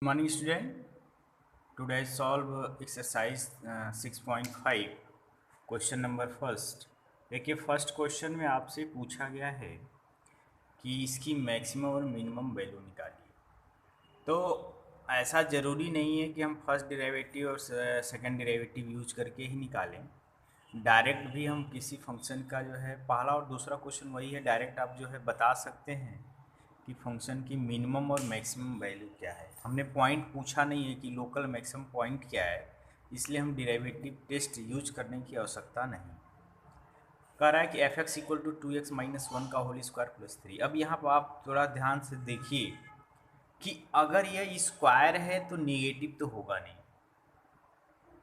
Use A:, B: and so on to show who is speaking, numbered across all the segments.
A: Good morning student. Today I solve exercise 6.5 question number first. देखिए first question में आपसे पूछा गया है कि इसकी मैक्सिमम और मिनिमम वैल्यू निकालिए। तो ऐसा ज़रूरी नहीं है कि हम फर्स्ट डेरिवेटिव और सेकंड डेरिवेटिव यूज करके ही निकालें। डायरेक्ट भी हम किसी फंक्शन का जो है पहला और दूसरा क्वेश्चन वही है, डायरेक्ट आप जो है बता सकते हैं कि फंक्शन की मिनिमम और मैक्सिमम वैल्यू क्या है। हमने पॉइंट पूछा नहीं है कि लोकल मैक्सिमम पॉइंट क्या है, इसलिए हम डेरिवेटिव टेस्ट यूज करने की आवश्यकता नहीं। कह रहा है कि f x equal to 2x minus 1 का होल स्क्वायर प्लस 3। अब यहाँ पर आप थोड़ा ध्यान से देखिए कि अगर यह स्क्वायर है तो निगेटिव तो होगा नहीं,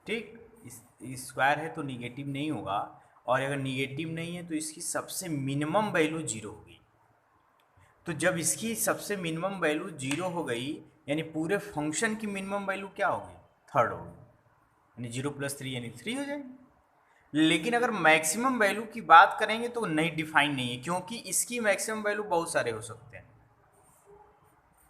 A: ठीक। इस स्क्वायर है तो निगेटिव नहीं होगा, और अगर निगेटिव नहीं है तो इसकी सबसे मिनिमम वैल्यू जीरो होगी। तो जब इसकी सबसे मिनिमम वैल्यू जीरो हो गई, यानी पूरे फंक्शन की मिनिमम वैल्यू क्या होगी, थर्ड होगी, यानी 0 + 3 यानी 3 हो जाएगी। लेकिन अगर मैक्सिमम वैल्यू की बात करेंगे तो नहीं, डिफाइन नहीं है, क्योंकि इसकी मैक्सिमम वैल्यू बहुत सारे हो सकते हैं।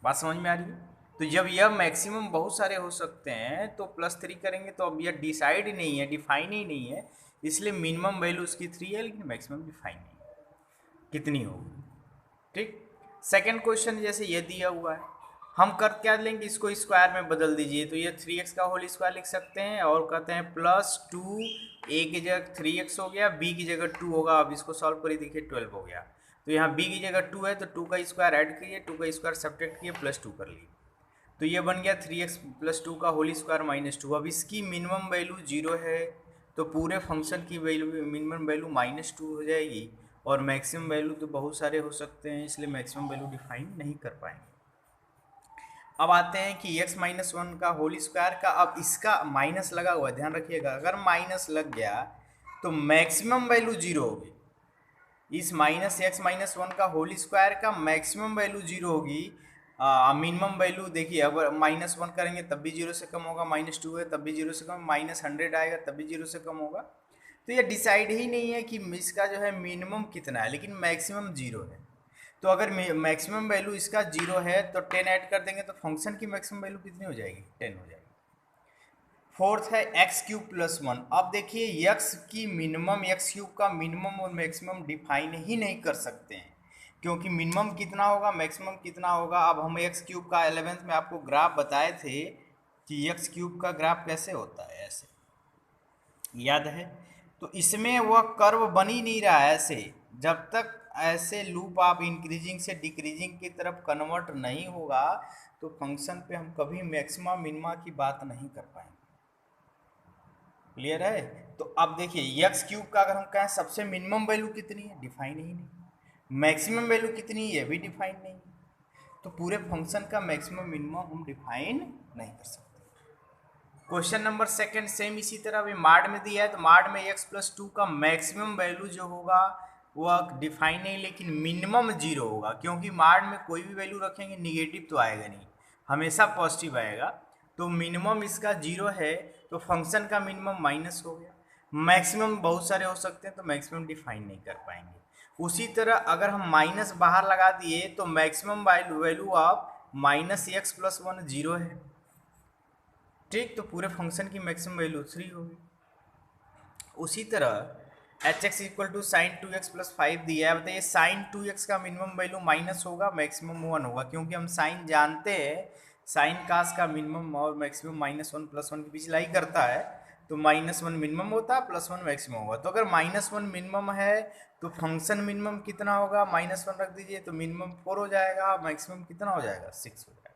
A: बात समझ में आ रही है? तो जब यह मैक्सिमम बहुत सारे हो सकते हैं तो +3 करेंगे तो अब यह डिसाइड ही नहीं है, डिफाइन ही नहीं है, इसलिए मिनिमम वैल्यू उसकी 3 है, लेकिन मैक्सिमम डिफाइन नहीं है कितनी होगी, ठीक। सेकेंड क्वेश्चन जैसे ये दिया हुआ है, हम कर क्या लेंगे, इसको स्क्वायर में बदल दीजिए, तो ये 3x का होल स्क्वायर लिख सकते हैं, और कहते हैं +2 a की जगह 3x हो गया, b की जगह 2 होगा। अब इसको सॉल्व करिए, देखिए 12 हो गया। तो यहाँ b की जगह 2 है तो 2 का स्क्वायर ऐड करिए, 2 का स्क्वायर सब्ट्रैक्ट किए, +2 कर लिए, तो ये बन गया 3x + 2 का होल स्क्वायर -2। अब इसकी मिनिमम वैल्यू 0 है तो पूरे फंक्शन की वैल्यू मिनिमम वैल्यू -2 हो जाएगी, और मैक्सिमम वैल्यू तो बहुत सारे हो सकते हैं, इसलिए मैक्सिमम वैल्यू डिफाइन नहीं कर पाएंगे। अब आते हैं कि x - 1 का होल स्क्वायर का, अब इसका माइनस लगा हुआ है, ध्यान रखिएगा, अगर माइनस लग गया तो मैक्सिमम वैल्यू 0 होगी। इस -x - 1 का होल स्क्वायर का मैक्सिमम वैल्यू 0 होगी। मिनिमम वैल्यू देखिए, अगर -1 करेंगे तब भी 0 से कम होगा, -2 है तब भी 0 से कम, -100 आएगा तब भी 0 से कम होगा। तो ये डिसाइड ही नहीं है कि इसका जो है मिनिमम कितना है, लेकिन मैक्सिमम 0 है। तो अगर मैक्सिमम वैल्यू इसका 0 है तो 10 ऐड कर देंगे तो फंक्शन की मैक्सिमम वैल्यू कितनी हो जाएगी, 10 हो जाएगी। फोर्थ है x³ + 1। अब देखिए x की मिनिमम, x³ का मिनिमम और मैक्सिमम डिफाइन ही नहीं कर सकते हैं, क्योंकि मिनिमम कितना होगा, मैक्सिमम कितना होगा। अब हम x³ का 11th में आपको ग्राफ बताए थे कि x³ का ग्राफ कैसे होता है, ऐसे याद है। तो इसमें वह कर्व बन ही नहीं रहा है ऐसे, जब तक ऐसे लूप आप इंक्रीजिंग से डिक्रीजिंग की तरफ कन्वर्ट नहीं होगा तो फंक्शन पे हम कभी मैक्सिमा मिनिमा की बात नहीं कर पाएंगे। क्लियर है? तो अब देखिए x³ का अगर हम कहें सबसे मिनिमम वैल्यू कितनी है, डिफाइन ही नहीं, मैक्सिमम वैल्यू कितनी है भी डिफाइन नहीं, तो पूरे फंक्शन का मैक्सिमम मिनिमम हम डिफाइन नहीं कर सकते। क्वेश्चन नंबर सेकंड सेम इसी तरह भी माड में दिया है, तो माड में x + 2 का मैक्सिमम वैल्यू जो होगा वह डिफाइन नहीं, लेकिन मिनिमम 0 होगा, क्योंकि माड में कोई भी वैल्यू रखेंगे निगेटिव तो आएगा नहीं, हमेशा पॉजिटिव आएगा। तो मिनिमम इसका 0 है तो फंक्शन का मिनिमम माइनस हो गया। मैक्सिमम बहुत सारे हो सकते हैं तो मैक्सिमम डिफाइन नहीं कर पाएंगे। उसी तरह अगर हम माइनस बाहर लगा दिए तो मैक्सिमम वैल्यू ऑफ -x + 1 0 है, ठीक। तो पूरे फंक्शन की मैक्सिमम वैल्यू 3 होगी। उसी तरह h(x = sin 2x + 5 दिया है, बताइए sin 2x का मिनिमम वैल्यू माइनस होगा, मैक्सिमम 1 होगा, क्योंकि हम साइन जानते हैं, साइन कास का मिनिमम और मैक्सिमम -1 + 1 के बीच लाई करता है, तो -1 मिनिमम होता है, +1 मैक्सिमम होगा। तो अगर -1 मिनिमम है तो फंक्शन मिनिमम कितना होगा, -1 रख दीजिए तो मिनिमम 4 हो जाएगा, मैक्सिमम कितना हो जाएगा, 6 हो जाएगा।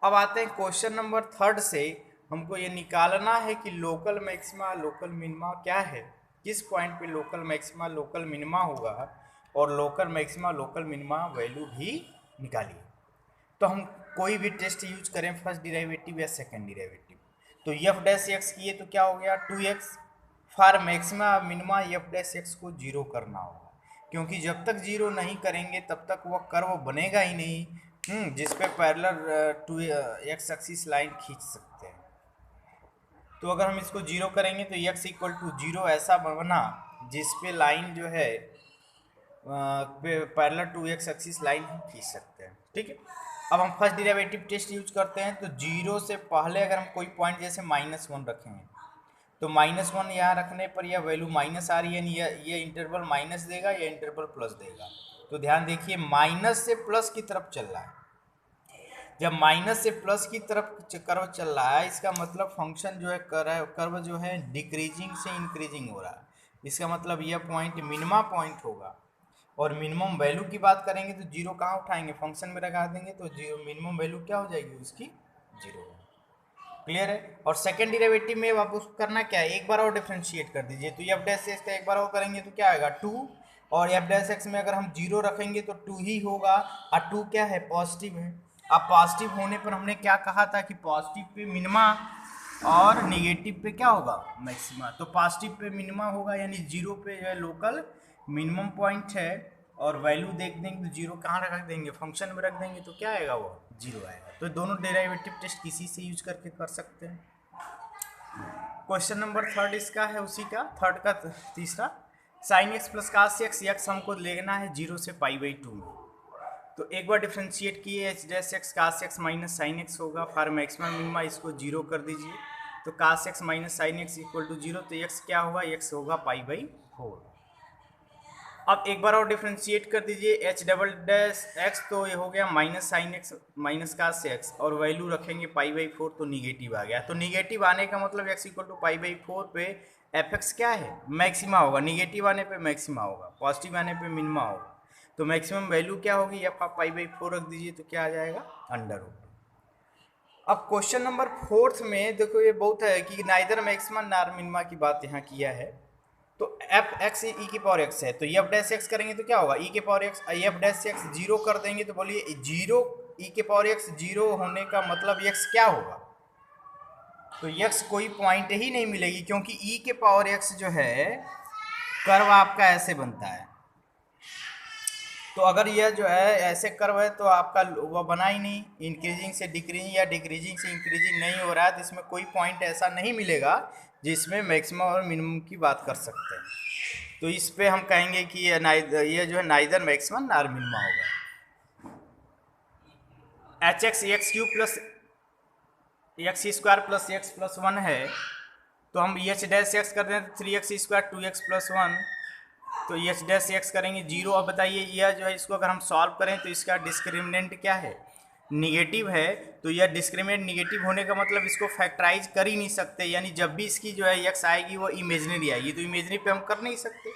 A: अब आते हैं क्वेश्चन नंबर थर्ड से, हमको ये निकालना है कि लोकल मैक्सिमा लोकल मिनिमा क्या है, किस पॉइंट पे लोकल मैक्सिमा लोकल मिनिमा होगा, और local maxima local minima value भी निकालिए। तो हम कोई भी टेस्ट यूज करें, फर्स्ट डिराइवेटिव या सेकंड डिराइवेटिव, तो f' किए तो क्या हो गया 2x। For maxima minima f' को 0 करना होगा, क्योंकि जब तक 0 नहीं करेंगे तब तक वह कर्व बनेगा ही नहीं, जिस पे parallel to x axis line खींच सकते हैं। तो अगर हम इसको 0 करेंगे तो x = 0 ऐसा बना जिस पे लाइन जो है parallel to x axis line हम खींच सकते हैं, ठीक है। अब हम फर्स्ट डेरिवेटिव टेस्ट यूज करते हैं। तो जीरो से पहले अगर हम कोई पॉइंट जैसे -1 रखेंगे तो -1 यहाँ रखने पर यह वैल्यू माइनस आ रही है, यानी ये इंटरवल माइनस देगा या इंटरवल प्लस देगा। तो ध्यान देखिए माइनस से प्लस की तरफ चल रहा है। जब माइनस से प्लस की तरफ कर्व चल रहा है इसका मतलब फंक्शन जो है कर्व जो है डिक्रीजिंग से इंक्रीजिंग हो रहा है। इसका मतलब यह पॉइंट मिनिमम पॉइंट होगा। और मिनिमम वैल्यू की बात करेंगे तो जीरो कहाँ उठाएंगे, फंक्शन में लगा देंगे तो जीरो मिनिमम वैल्यू क्या हो जाएगी उसकी, जीरो। क्लियर है। और सेकंड डेरिवेटिव में आप उसको करना क्या है, एक बार और डिफरेंशिएट कर दीजिए। तो एफ डैश एक्स का एक बार और करेंगे तो क्या आएगा 2, और एफ डैश एक्स में अगर हम जीरो रखेंगे तो 2 ही होगा। और 2 क्या है, पॉजिटिव है। अब पॉजिटिव होने पर हमने क्या कहा था कि पॉजिटिव पे मिनिमा और निगेटिव पे क्या होगा, मैक्सिमा। तो पॉजिटिव पे मिनिमा होगा, यानी जीरो पे जो है लोकल मिनिमम पॉइंट है। और वैल्यू देख देंगे तो जीरो कहाँ रख देंगे, फंक्शन में रख देंगे तो क्या आएगा, वो जीरो आएगा। तो दोनों डेरिवेटिव टेस्ट किसी से यूज करके कर सकते हैं। क्वेश्चन नंबर 3 इसका है, उसी का थर्ड का तीसरा। Sine x plus cos x, x हमको लेना है 0 से π/2 में। तो एक बार डिफ्रेंशिएट किए h dash x cos x minus sine x होगा। फॉर मैक्सिमम मिनिमा इसको 0 कर दीजिए। तो cos x minus sine x equal to 0। तो एक्स क्या होगा, एक्स होगा π/4। अब एक बार और डिफ्रेंशिएट कर दीजिए एच डबल डैश एक्स, तो ये हो गया minus sine x minus cos x, और वैल्यू रखेंगे π/4 तो निगेटिव आ गया। तो निगेटिव आने का मतलब एक्स इक्वल टू π/4 पे एफ एक्स क्या है, मैक्सिमा होगा। निगेटिव आने पे मैक्सिमा होगा, पॉजिटिव आने पे मिनिमा होगा। तो मैक्सिमम वैल्यू क्या होगी, एफ आप π/4 रख दीजिए तो क्या आ जाएगा, √। अब क्वेश्चन नंबर 4 में देखो ये बहुत है कि नाइदर मैक्सिमा नार मिनिमा की बात यहाँ किया है। तो एफ एक्स ई की पावर एक्स है, तो एफ डैश एक्स करेंगे तो क्या होगा, ई के power x, F dash x 0 कर देंगे तो बोलिए 0 ई के पावर एक्स 0 होने का मतलब एक्स क्या होगा, तो एक्स कोई पॉइंट ही नहीं मिलेगी, क्योंकि ई के पावर एक्स जो है कर्व आपका ऐसे बनता है। तो अगर यह जो है ऐसे कर्व है तो आपका वह बना ही नहीं, इंक्रीजिंग से डिक्रीजिंग या डिक्रीजिंग से इंक्रीजिंग नहीं हो रहा है। तो इसमें कोई पॉइंट ऐसा नहीं मिलेगा जिसमें मैक्सिमम और मिनिमम की बात कर सकते हैं। तो इस पे हम कहेंगे कि ये जो है नाइदर मैक्सिमम नार मिनिमा होगा। H x x Q plus x square plus x plus 1 है, तो हम एच डैश एक्स कर दें तो 3x² 2x + 1, तो एच डैश एक्स करेंगे 0। अब बताइए यह जो है इसको अगर हम सॉल्व करें तो इसका डिस्क्रिमिनेंट क्या है, निगेटिव है। तो यह डिस्क्रिमिनेंट निगेटिव होने का मतलब इसको फैक्टराइज कर ही नहीं सकते, यानी जब भी इसकी जो है एक्स आएगी वो इमेजनरी आएगी, तो इमेजनरी पे हम कर नहीं सकते।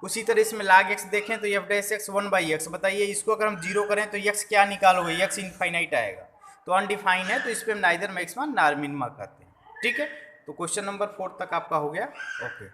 A: उसी तरह इसमें log x देखें तो एफ डैश एक्स 1/x, बताइए इसको अगर हम 0 करें तो x क्या निकालोगे, x इनफाइनाइट आएगा, तो अनडिफाइन है। तो इस पर हम नाइदर मैक्सिमा नार मिनिमा करते हैं। ठीक है, तो क्वेश्चन नंबर 4 तक आपका हो गया। ओके।